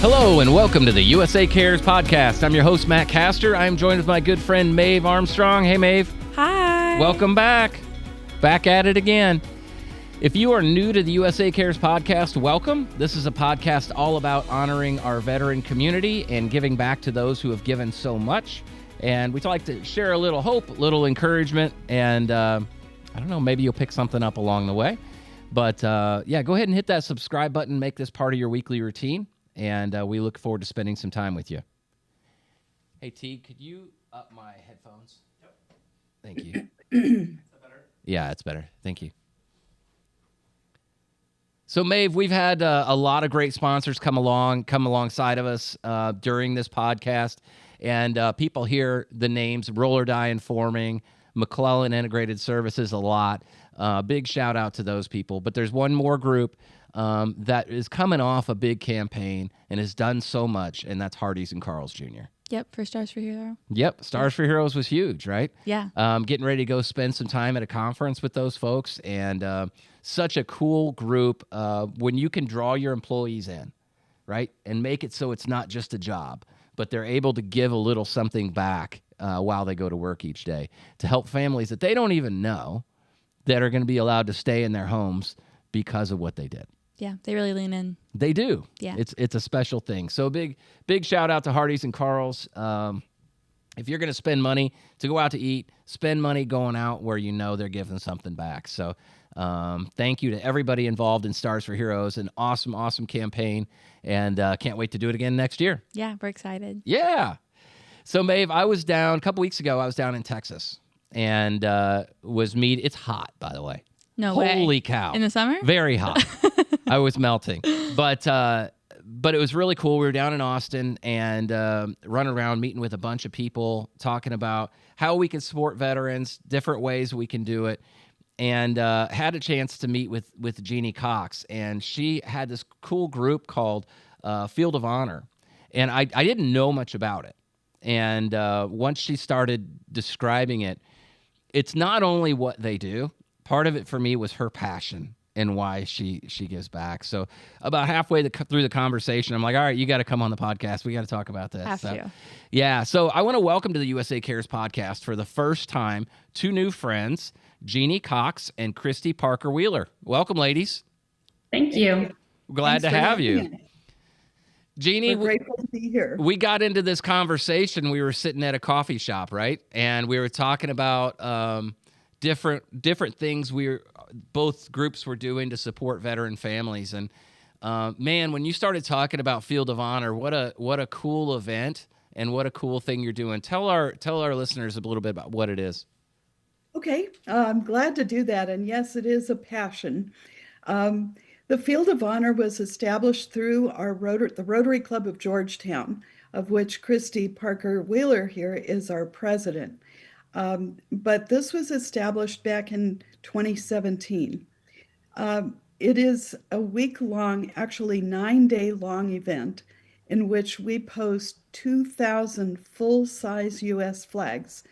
Hello and welcome to the USA Cares podcast. I'm your host, Matt Castor. I'm joined with my good friend, Maeve Armstrong. Hey, Maeve. Hi. Welcome back. Back at it again. If you are new to the USA Cares podcast, welcome. This is a podcast all about honoring our veteran community and giving back to those who have given so much. And we'd like to share a little hope, a little encouragement, and I don't know, maybe you'll pick something up along the way. But yeah, go ahead and hit that subscribe button. Make this part of your weekly routine. And we look forward to spending some time with you. Hey, T, could you up my headphones? Yep. Thank you. Is that better? Yeah, it's better. Thank you. So, Maeve, we've had a lot of great sponsors come alongside of us during this podcast. And people hear the names Roller Die Informing, McClellan Integrated Services a lot. Big shout out to those people. But there's one more group that is coming off a big campaign and has done so much, and that's Hardee's and Carl's Jr. Yep, for Stars for Hero. Yep, Stars for Heroes was huge, right? Yeah. Getting ready to go spend some time at a conference with those folks, and such a cool group when you can draw your employees in, right, and make it so it's not just a job, but they're able to give a little something back while they go to work each day to help families that they don't even know that are going to be allowed to stay in their homes because of what they did. Yeah, they really lean in. They do. Yeah. It's a special thing. So big shout out to Hardee's and Carl's. If you're going to spend money to go out to eat, spend money going out where you know they're giving something back. So thank you to everybody involved in Stars for Heroes. An awesome, awesome campaign. And can't wait to do it again next year. Yeah, we're excited. Yeah. So, Maeve, a couple weeks ago, I was down in Texas and it's hot, by the way. No way. Holy cow. In the summer? Very hot. I was melting. But it was really cool. We were down in Austin and running around meeting with a bunch of people, talking about how we can support veterans, different ways we can do it, and had a chance to meet with Jeanne Cox. And she had this cool group called Field of Honor. And I didn't know much about it. And once she started describing it, it's not only what they do. Part of it for me was her passion and why she gives back. So about halfway through the conversation, I'm like, all right, you got to come on the podcast. We got to talk about this. Have to. Yeah. So I want to welcome to the USA Cares podcast for the first time two new friends, Jeanne Cox and Christie Parker Wheeler. Welcome, ladies. Thank you. Glad to have you. Jeanne, we're grateful to be here. We got into this conversation. We were sitting at a coffee shop, right? And we were talking about different things both groups were doing to support veteran families. And man, when you started talking about Field of Honor, what a cool event and what a cool thing you're doing. Tell our listeners a little bit about what it is. Okay, I'm glad to do that. And yes, it is a passion. The Field of Honor was established through the Rotary Club of Georgetown, of which Christie Parker Wheeler here is our president. But this was established back in 2017. It is a week-long, actually 9-day-long event in which we post 2,000 full-size U.S. flags,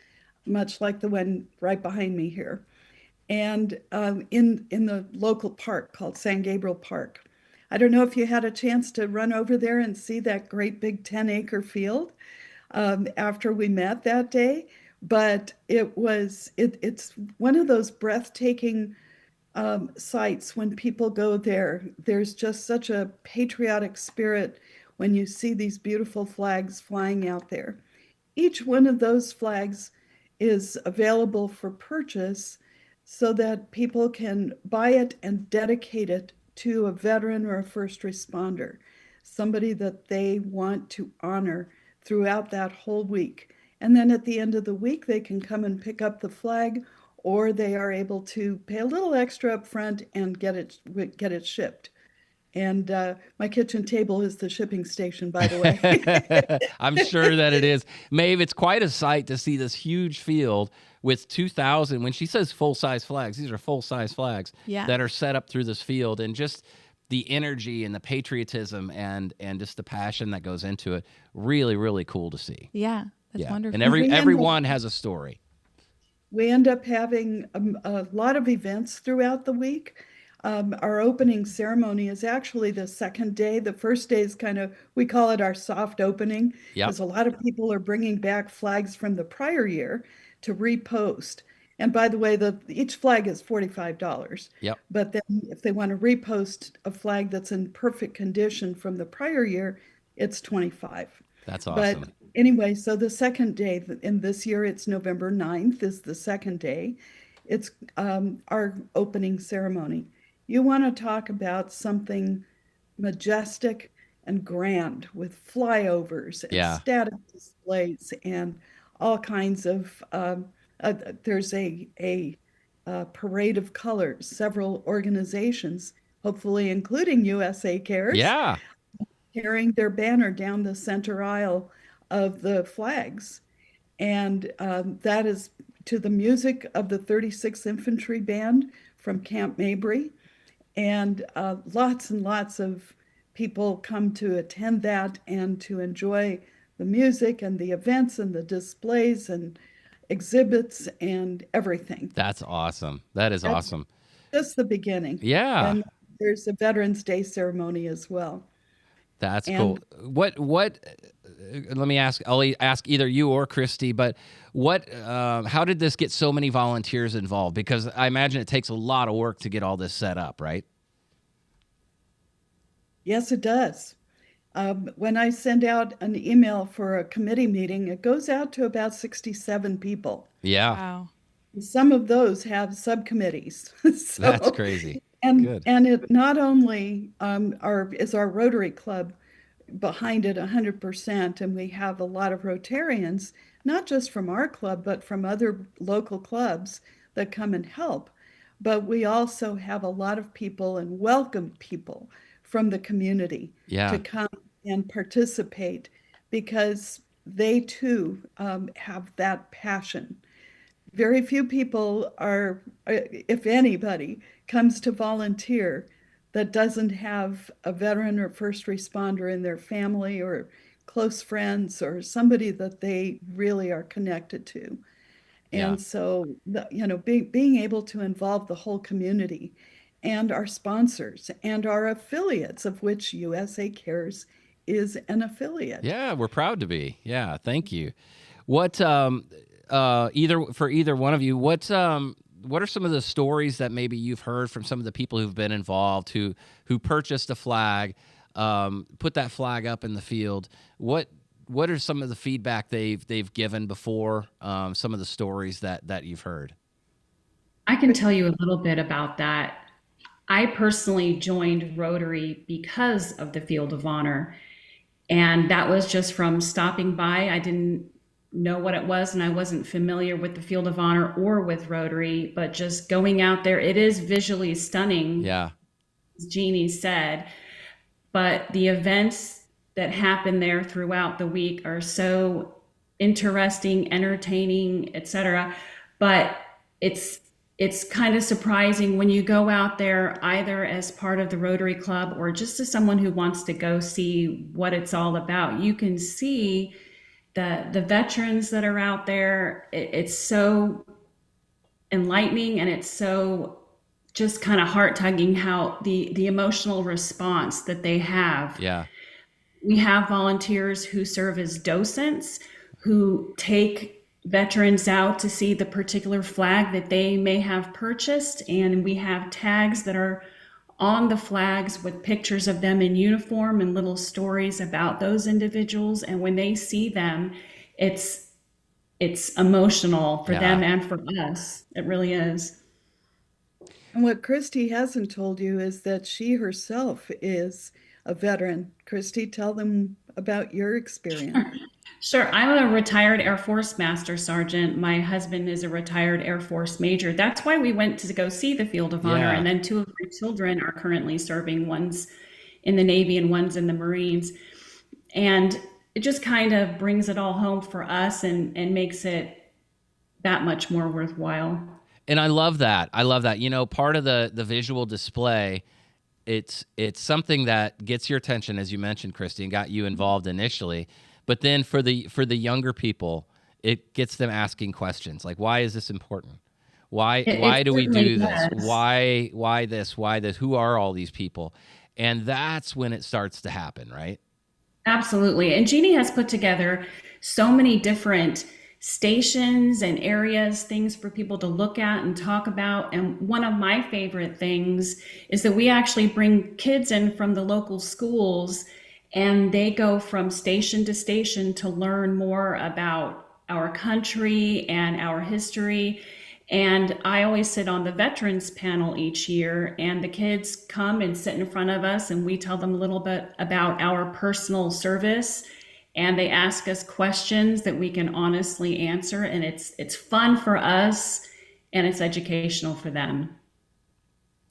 much like the one right behind me here, and in the local park called San Gabriel Park. I don't know if you had a chance to run over there and see that great big 10-acre field after we met that day. But it's one of those breathtaking sights when people go there. There's just such a patriotic spirit when you see these beautiful flags flying out there. Each one of those flags is available for purchase so that people can buy it and dedicate it to a veteran or a first responder, somebody that they want to honor throughout that whole week. And then at the end of the week, they can come and pick up the flag, or they are able to pay a little extra up front and get it shipped. And my kitchen table is the shipping station, by the way. I'm sure that it is. Maeve, it's quite a sight to see this huge field with 2,000. When she says full-size flags, these are full-size flags that are set up through this field. And just the energy and the patriotism and just the passion that goes into it, really, really cool to see. Yeah. That's wonderful. And everyone has a story. We end up having a lot of events throughout the week. our opening ceremony is actually the second day. The first day is we call it our soft opening, Yep. because a lot of people are bringing back flags from the prior year to repost. And by the way, each flag is $45. Yep. But then if they want to repost a flag that's in perfect condition from the prior year, it's 25. That's But awesome. anyway, so the second day, in this year, it's November 9th is the second day. It's our opening ceremony. You want to talk about something majestic and grand with flyovers and Yeah. static displays and all kinds of, there's a parade of colors, several organizations, hopefully including USA Cares, Yeah. carrying their banner down the center aisle of the flags. And that is to the music of the 36th Infantry Band from Camp Mabry. And lots and lots of people come to attend that and to enjoy the music and the events and the displays and exhibits and everything. That's awesome. That is That's awesome. just the beginning. Yeah. Then there's a Veterans Day ceremony as well. That's And cool. Let me ask, ask either you or Christie, but how did this get so many volunteers involved? Because I imagine it takes a lot of work to get all this set up, right? yes, it does. When I send out an email for a committee meeting, it goes out to about 67 people. Yeah. Wow. Some of those have subcommittees. That's crazy. And Good. it not only is our Rotary Club behind it 100%, and we have a lot of Rotarians, not just from our club, but from other local clubs that come and help. But we also have a lot of people and welcome people from the community Yeah. to come and participate, because they too have that passion. Very few people are, if anybody, comes to volunteer that doesn't have a veteran or first responder in their family or close friends or somebody that they really are connected to. Yeah. And so, being able to involve the whole community and our sponsors and our affiliates, of which USA Cares is an affiliate. Yeah, we're proud to be. Yeah, thank you. What either one of you, what are some of the stories that maybe you've heard from some of the people who've been involved, who purchased a flag, put that flag up in the field? What are some of the feedback they've given before? Some of the stories that you've heard. I can tell you a little bit about that. I personally joined Rotary because of the Field of Honor. And that was just from stopping by. I didn't know what it was, and I wasn't familiar with the Field of Honor or with Rotary, but just going out there, it is visually stunning, Yeah. as Jeannie said. But the events that happen there throughout the week are so interesting, entertaining, etc. But it's kind of surprising when you go out there either as part of the Rotary Club or just as someone who wants to go see what it's all about. You can see the veterans that are out there. It's so enlightening, and it's so just kind of heart-tugging how the emotional response that they have. Yeah. We have volunteers who serve as docents who take veterans out to see the particular flag that they may have purchased, and we have tags that are on the flags with pictures of them in uniform and little stories about those individuals. And when they see them, it's emotional for them and for us. It really is. And what Christie hasn't told you is that she herself is a veteran. Christie, tell them about your experience. Sure. I'm a retired Air Force Master Sergeant. My husband is a retired Air Force Major. That's why we went to go see the Field of Honor. Yeah. And then two of my children are currently serving, one's in the Navy and one's in the Marines. And it just kind of brings it all home for us and makes it that much more worthwhile. And I love that. You know, part of the visual display, it's something that gets your attention, as you mentioned, Christie, and got you involved initially. But then for the younger people, it gets them asking questions like, why is this important? Why do we certainly do this? does. Why this? Why this? Who are all these people? And that's when it starts to happen, right? Absolutely. And Jeannie has put together so many different stations and areas, things for people to look at and talk about. And one of my favorite things is that we actually bring kids in from the local schools, and they go from station to station to learn more about our country and our history. And I always sit on the veterans panel each year, and the kids come and sit in front of us, and we tell them a little bit about our personal service. And they ask us questions that we can honestly answer, and it's fun for us, and it's educational for them.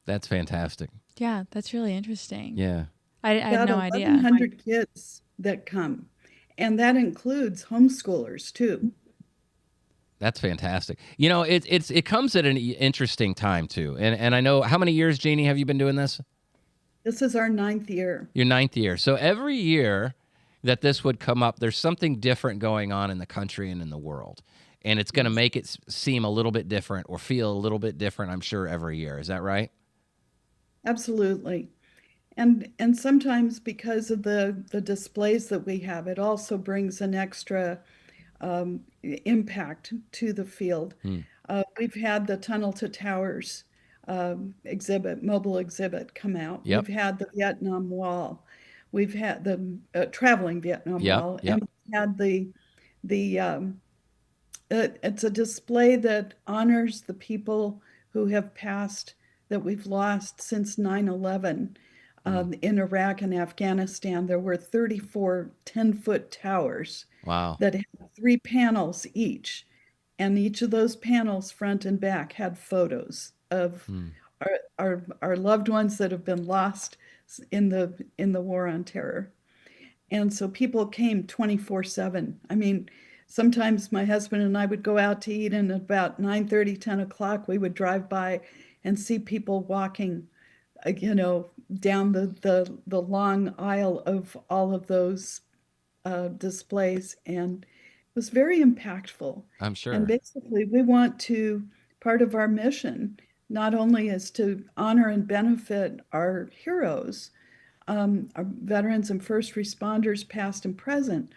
That's fantastic. Yeah, that's really interesting. Yeah. I had About no idea. 1,100 kids that come, and that includes homeschoolers too. That's fantastic. You know, it comes at an interesting time too. And I know, how many years, Jeannie, have you been doing this? This is our 9th year. Your 9th year. So every year that this would come up, there's something different going on in the country and in the world. And it's going to make it seem a little bit different or feel a little bit different, I'm sure, every year. Is that right? Absolutely. And sometimes because of the displays that we have, it also brings an extra impact to the field. We've had the Tunnel to Towers mobile exhibit come out. Yep. We've had the Vietnam Wall. We've had the traveling Vietnam Wall. Yep. And we've had it's a display that honors the people who have passed, that we've lost since 9/11. In Iraq and Afghanistan, there were 34 10-foot towers. Wow. That had 3 panels each. And each of those panels, front and back, had photos of our loved ones that have been lost in the war on terror. And so people came 24/7. I mean, sometimes my husband and I would go out to eat, and at about 9:30, 10 o'clock, we would drive by and see people walking, down the long aisle of all of those displays, and it was very impactful. I'm sure. And basically, part of our mission not only is to honor and benefit our heroes, our veterans and first responders, past and present,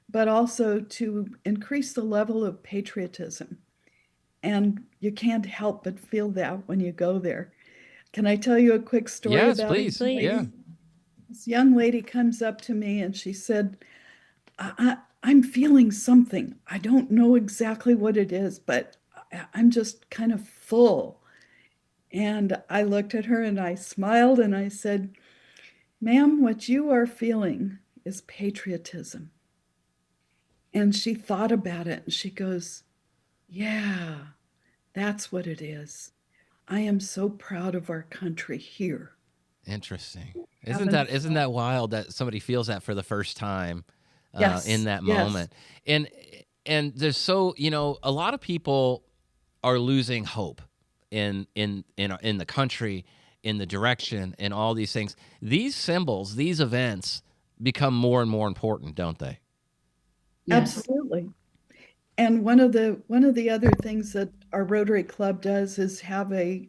but also to increase the level of patriotism. And you can't help but feel that when you go there. Can I tell you a quick story Yes, about please. it? Yeah. This young lady comes up to me and she said, I'm feeling something. I don't know exactly what it is, but I'm just kind of full. And I looked at her and I smiled and I said, ma'am, what you are feeling is patriotism. And she thought about it and she goes, yeah, that's what it is. I am so proud of our country here. Interesting. Isn't that wild that somebody feels that for the first time in that moment? And there's a lot of people are losing hope in the country, in the direction, and all these things. These symbols, these events become more and more important, don't they? Yes. Absolutely. And one of the other things that our Rotary Club does is have a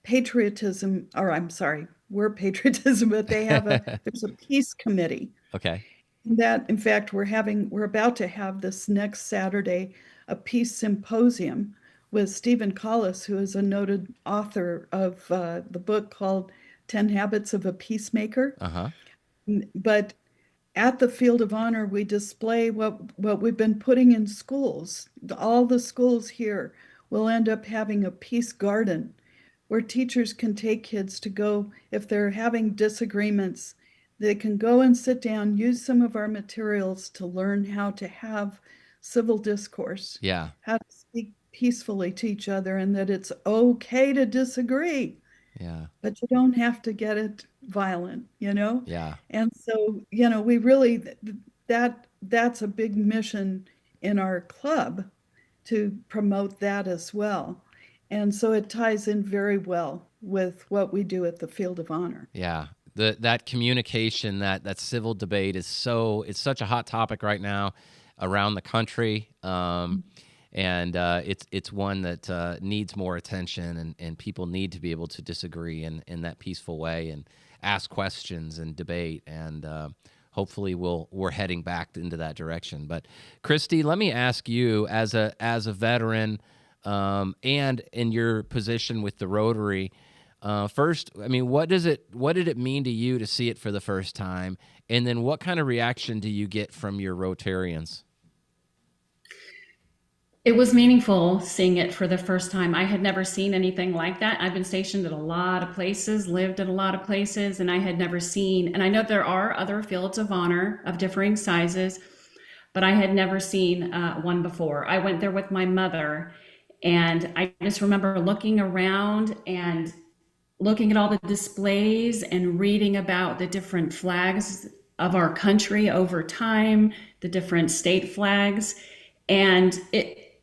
patriotism, or I'm sorry, we're patriotism, but there's a peace committee. Okay. That, in fact, we're about to have this next Saturday a peace symposium with Stephen Collis, who is a noted author of the book called 10 Habits of a Peacemaker. Uh-huh. But at the Field of Honor, we display what we've been putting in schools. All the schools here will end up having a peace garden where teachers can take kids to go, if they're having disagreements, they can go and sit down, use some of our materials to learn how to have civil discourse. Yeah. How to speak peacefully to each other, and that it's okay to disagree. Yeah. But you don't have to get it violent, Yeah. And so, we really, that's a big mission in our club to promote that as well. And so it ties in very well with what we do at the Field of Honor. Yeah. That communication, that civil debate it's such a hot topic right now around the country. And and it's one that needs more attention, and people need to be able to disagree in that peaceful way and ask questions and debate, and hopefully we're heading back into that direction. But Christie, let me ask you, as a veteran, and in your position with the Rotary, first, I mean, what did it mean to you to see it for the first time? And then what kind of reaction do you get from your Rotarians? It was meaningful seeing it for the first time. I had never seen anything like that. I've been stationed at a lot of places, lived at a lot of places, and I had never seen, and I know there are other fields of honor of differing sizes, but I had never seen one before. I went there with my mother, and I just remember looking around and looking at all the displays and reading about the different flags of our country over time, the different state flags. And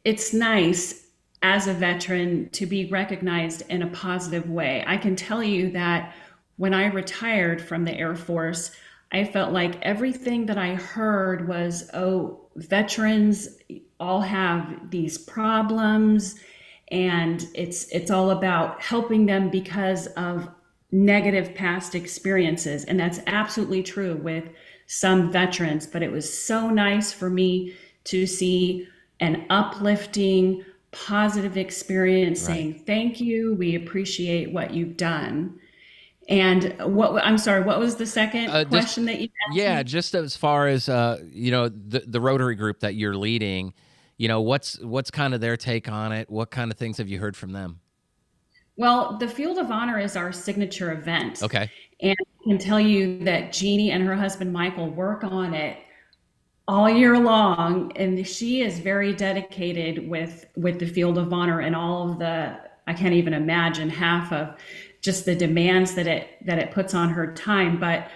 it's nice as a veteran to be recognized in a positive way. I can tell you that when I retired from the Air Force, I felt like everything that I heard was, oh, veterans all have these problems, and it's all about helping them because of negative past experiences. And that's absolutely true with some veterans, but it was so nice for me to see an uplifting, positive experience saying, thank you, we appreciate what you've done. And I'm sorry, what was the second question that you asked me? Just as far as the Rotary group that you're leading, what's kind of their take on it? What kind of things have you heard from them? Well, the Field of Honor is our signature event. Okay. And I can tell you that Jeannie and her husband Michael work on it all year long, and she is very dedicated with the Field of Honor and all of the, I can't even imagine half of just the demands that it puts on her time. But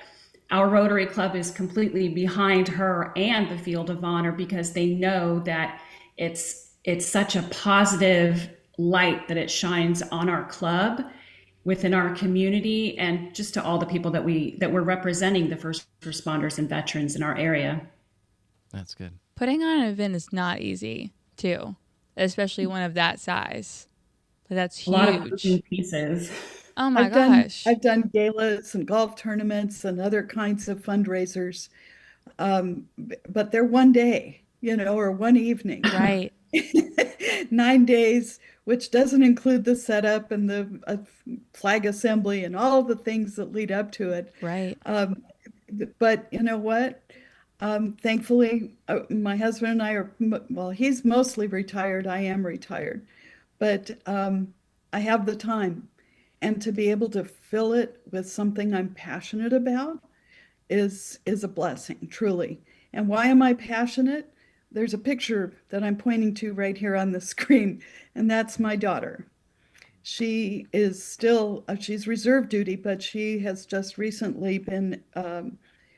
our Rotary Club is completely behind her and the Field of Honor because they know that it's such a positive light that it shines on our club, within our community, and just to all the people that we're representing, the first responders and veterans in our area. That's good. Putting on an event is not easy, too, especially one of that size. But that's huge. A lot of moving pieces. Oh my gosh. I've done galas and golf tournaments and other kinds of fundraisers, but they're one day, or one evening. Right. 9 days, which doesn't include the setup and the flag assembly and all the things that lead up to it. Right. But you know what? Thankfully, my husband and I well, he's mostly retired. I am retired, but I have the time. And to be able to fill it with something I'm passionate about is a blessing, truly. And why am I passionate? There's a picture that I'm pointing to right here on the screen, and that's my daughter. She is still, she's reserve duty, but she has just recently been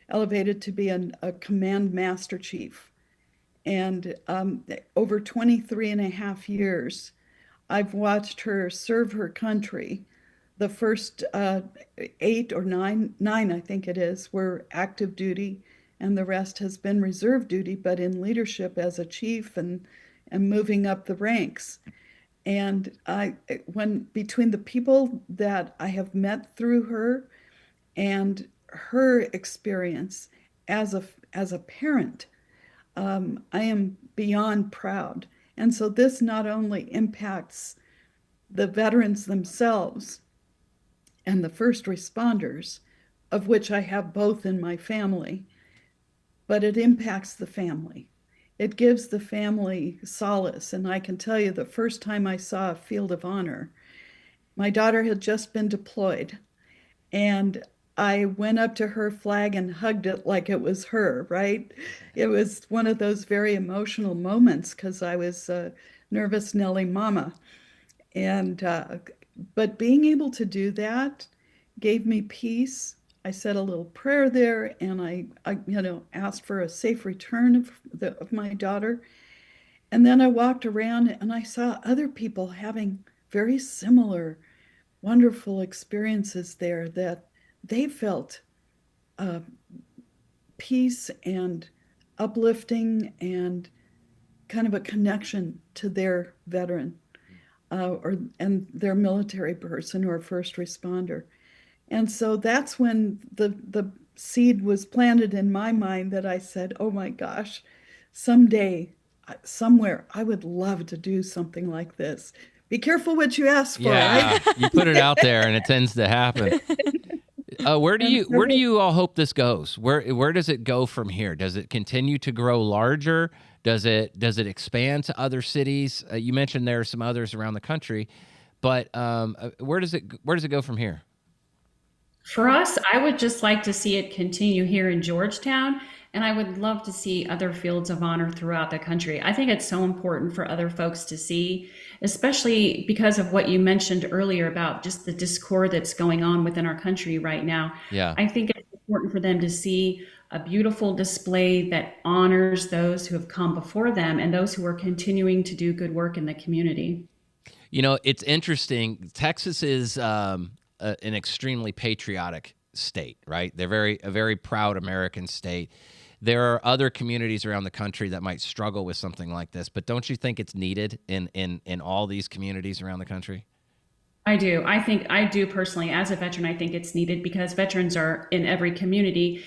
elevated to be a command master chief. And over 23 and a half years, I've watched her serve her country. The first 8 or 9, I think it is, were active duty, and the rest has been reserve duty, but in leadership as a chief and moving up the ranks. And between the people that I have met through her and her experience as a parent, I am beyond proud. And so this not only impacts the veterans themselves and the first responders, of which I have both in my family, but it impacts the family. It gives the family solace. And I can tell you, the first time I saw a Field of Honor, my daughter had just been deployed, and I went up to her flag and hugged it like it was her, right? It was one of those very emotional moments because I was a nervous Nelly mama. And but being able to do that gave me peace. I said a little prayer there, and I asked for a safe return of my daughter. And then I walked around and I saw other people having very similar, wonderful experiences there, that they felt peace and uplifting and kind of a connection to their veteran and their military person or first responder. And so that's when the seed was planted in my mind that I said, oh my gosh, someday, somewhere, I would love to do something like this. Be careful what you ask for, Yeah, right? you put it out there and it tends to happen. Where do you all hope this goes? Where does it go from here? Does it continue to grow larger? Does it expand to other cities? You mentioned there are some others around the country, but where does it go from here? For us, I would just like to see it continue here in Georgetown, and I would love to see other fields of honor throughout the country. I think it's so important for other folks to see, especially because of what you mentioned earlier about just the discord that's going on within our country right now. Yeah. I think it's important for them to see a beautiful display that honors those who have come before them and those who are continuing to do good work in the community. You know, it's interesting. Texas is an extremely patriotic state, right? They're a very proud American state. There are other communities around the country that might struggle with something like this, but don't you think it's needed in all these communities around the country? I do personally, as a veteran, I think it's needed because veterans are in every community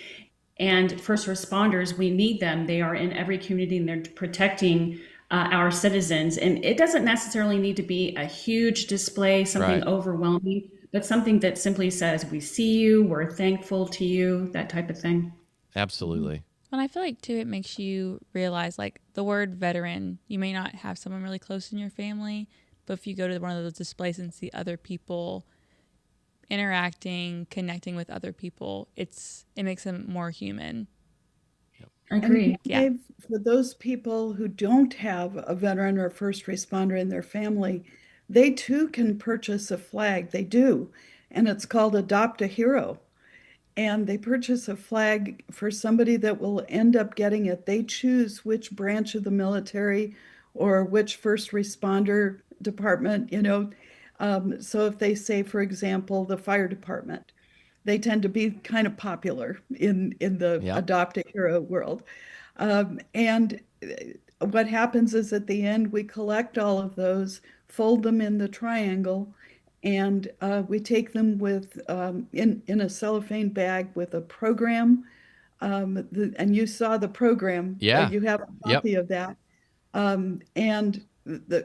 and first responders, we need them. They are in every community and they're protecting our citizens. And it doesn't necessarily need to be a huge display, something Right. overwhelming, but something that simply says, we see you, we're thankful to you, that type of thing. Absolutely. And I feel like too, it makes you realize like the word veteran, you may not have someone really close in your family, but if you go to one of those displays and see other people interacting, connecting with other people, it makes them more human. I agree. Yeah. For those people who don't have a veteran or first responder in their family, they too can purchase a flag. They do. And it's called Adopt a Hero. And they purchase a flag for somebody that will end up getting it. They choose which branch of the military or which first responder department, So if they say, for example, the fire department, they tend to be kind of popular in the Yep. Adopt a Hero world. And what happens is at the end, we collect all of those, fold them in the triangle, and we take them with in a cellophane bag with a program. And you saw the program. Yeah. You have a Yep. copy of that. And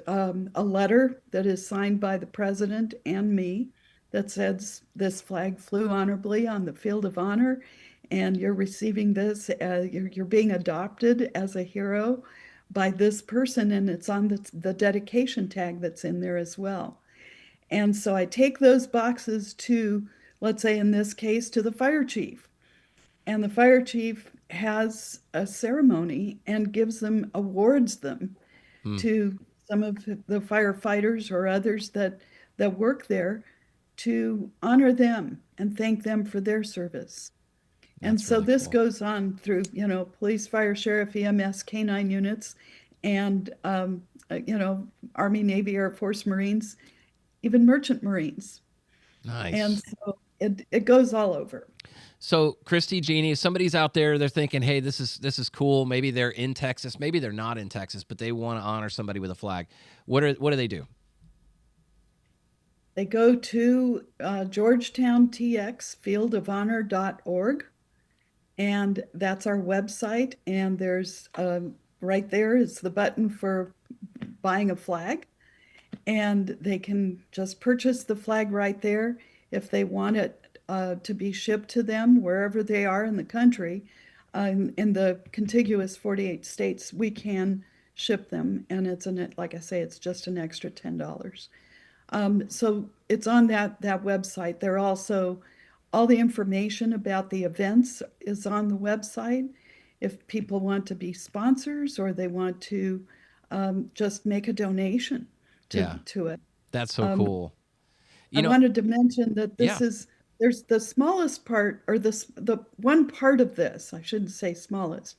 a letter that is signed by the president and me that says this flag flew honorably on the field of honor, and you're receiving this, you're being adopted as a hero by this person, and it's on the dedication tag that's in there as well. And so I take those boxes to, let's say in this case, to the fire chief. And the fire chief has a ceremony and awards them Hmm. to some of the firefighters or others that work there to honor them and thank them for their service. And That's so really this cool. goes on through, police, fire, sheriff, EMS, K-9 units, and, Army, Navy, Air Force, Marines, even merchant Marines. And Nice. so it goes all over. So, Christie, Jeannie, if somebody's out there, they're thinking, "Hey, this is cool." Maybe they're in Texas, maybe they're not in Texas, but they want to honor somebody with a flag. What do they do? They go to Georgetown TX fieldofhonor.org, and that's our website. And there's right there is the button for buying a flag, and they can just purchase the flag right there. If they want it to be shipped to them wherever they are in the country, in the contiguous 48 states, we can ship them, and like I say, it's just an extra $10. So it's on that website. There also all the information about the events is on the website. If people want to be sponsors or they want to just make a donation Yeah, to it. that's so Um, cool. I You know, wanted to mention that yeah, there's the smallest part, or the one part of this, I shouldn't say smallest,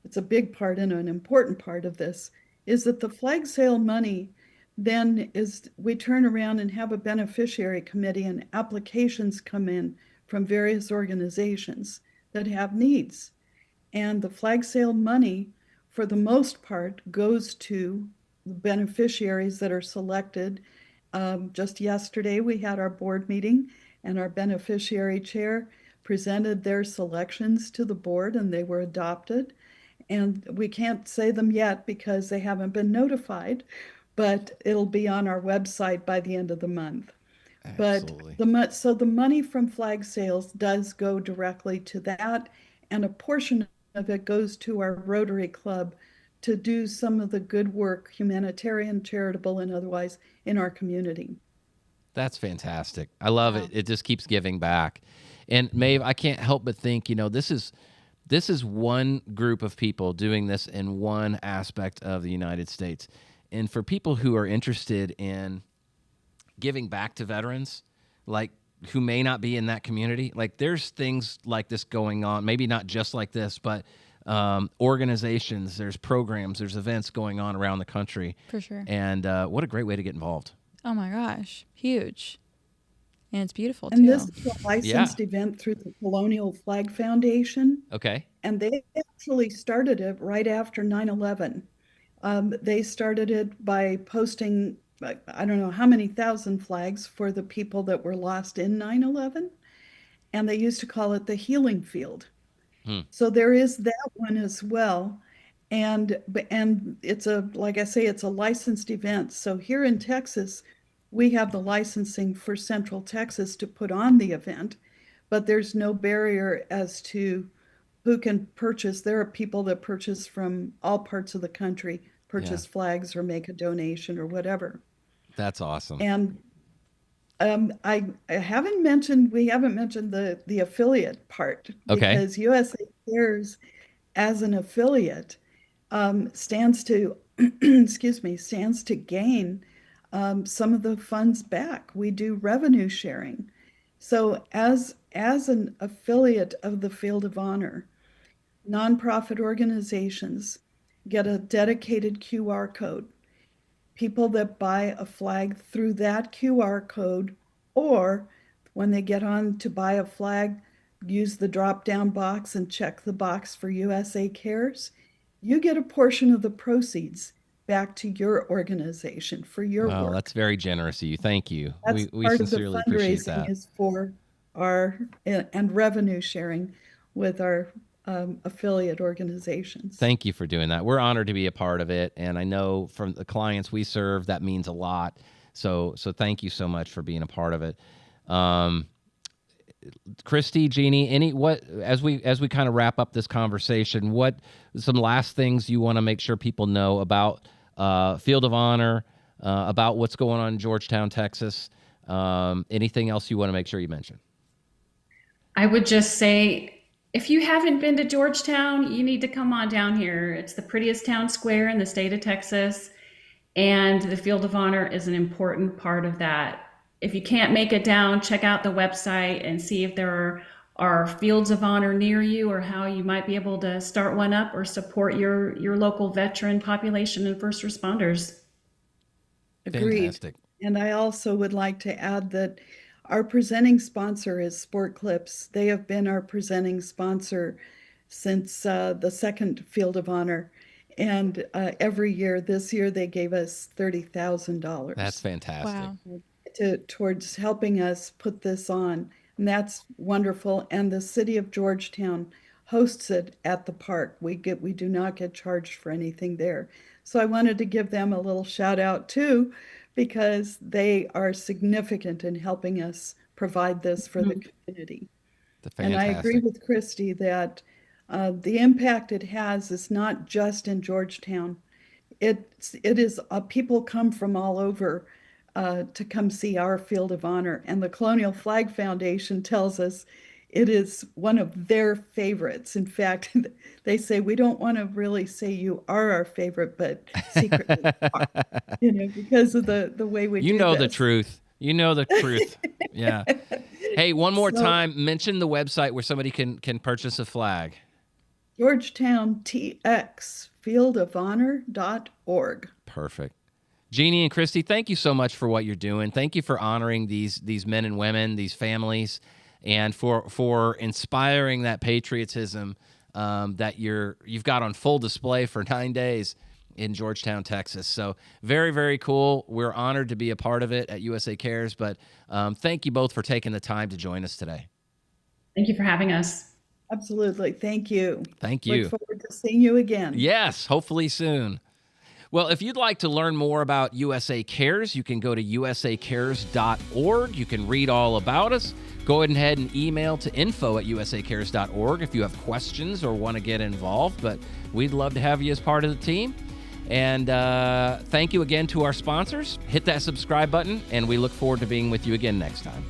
it's a big part and an important part of this, is that the flag sale money then we turn around and have a beneficiary committee, and applications come in from various organizations that have needs. And the flag sale money for the most part, goes to the beneficiaries that are selected. Just yesterday, we had our board meeting, and our beneficiary chair presented their selections to the board, and they were adopted. And we can't say them yet because they haven't been notified, but it'll be on our website by the end of the month. Absolutely. But so the money from flag sales does go directly to that, and a portion of it goes to our Rotary Club to do some of the good work, humanitarian, charitable, and otherwise, in our community. That's fantastic. I love it. It just keeps giving back. And Maeve, I can't help but think, this is one group of people doing this in one aspect of the United States. And for people who are interested in giving back to veterans, like who may not be in that community, like there's things like this going on, maybe not just like this, but organizations, there's programs, there's events going on around the country. For sure. And what a great way to get involved. Oh my gosh, huge. And it's beautiful too. And this is a licensed event through the Colonial Flag Foundation. Okay. And they actually started it right after 9/11. They started it by posting, I don't know how many thousand flags for the people that were lost in 9/11. And they used to call it the healing field. So there is that one as well. And it's like I say, it's a licensed event. So here in Texas, we have the licensing for Central Texas to put on the event, but there's no barrier as to who can purchase. There are people that purchase from all parts of the country, purchase flags or make a donation or whatever. That's awesome. And I haven't mentioned, we haven't mentioned the affiliate part, because USA Cares as an affiliate stands to, stands to gain some of the funds back. We do revenue sharing. So as an affiliate of the Field of Honor, nonprofit organizations get a dedicated QR code. People that buy a flag through that QR code, or when they get on to buy a flag, use the drop-down box and check the box for USA Cares, you get a portion of the proceeds back to your organization for your work. That's very generous of you. Thank you. That's we part sincerely of the appreciate fundraising that. is for our and revenue sharing with our affiliate organizations. Thank you for doing that. We're honored to be a part of it, and I know from the clients we serve that means a lot. So thank you so much for being a part of it. Christie, Jeannie, as we kind of wrap up this conversation, what some last things you want to make sure people know about Field of Honor, about what's going on in Georgetown, Texas? Anything else you want to make sure you mention? I would just say, if you haven't been to Georgetown, you need to come on down here. It's the prettiest town square in the state of Texas, and the Field of Honor is an important part of that. If you can't make it down, check out the website and see if there are Fields of Honor near you, or how you might be able to start one up or support your local veteran population and first responders. Agreed. Fantastic. And I also would like to add that our presenting sponsor is Sport Clips. They have been our presenting sponsor since the second Field of Honor. And every year, this year, they gave us $30,000. That's fantastic. Wow. Towards helping us put this on. And that's wonderful. And the city of Georgetown hosts it at the park. We do not get charged for anything there. So I wanted to give them a little shout out too, because they are significant in helping us provide this for the community. And I agree with Christie that the impact it has is not just in Georgetown. It is people come from all over to come see our Field of Honor, and the Colonial Flag Foundation tells us it is one of their favorites. In fact, they say, we don't want to really say you are our favorite, but secretly are, because of the way we do the this. truth. You know the truth. Yeah. Hey, one more time, mention the website where somebody can purchase a flag. Georgetown TX, fieldofhonor.org. Perfect. Jeannie and Christie, thank you so much for what you're doing. Thank you for honoring these men and women, these families, and for inspiring that patriotism that you've got on full display for 9 days in Georgetown, Texas. So very, very cool. We're honored to be a part of it at USA Cares, but thank you both for taking the time to join us today. Thank you for having us. Absolutely. Thank you. Thank you. Look forward to seeing you again. Yes, hopefully soon. Well, if you'd like to learn more about USA Cares, you can go to usacares.org. You can read all about us. Go ahead and email to info@usacares.org if you have questions or want to get involved. But we'd love to have you as part of the team. And thank you again to our sponsors. Hit that subscribe button, and we look forward to being with you again next time.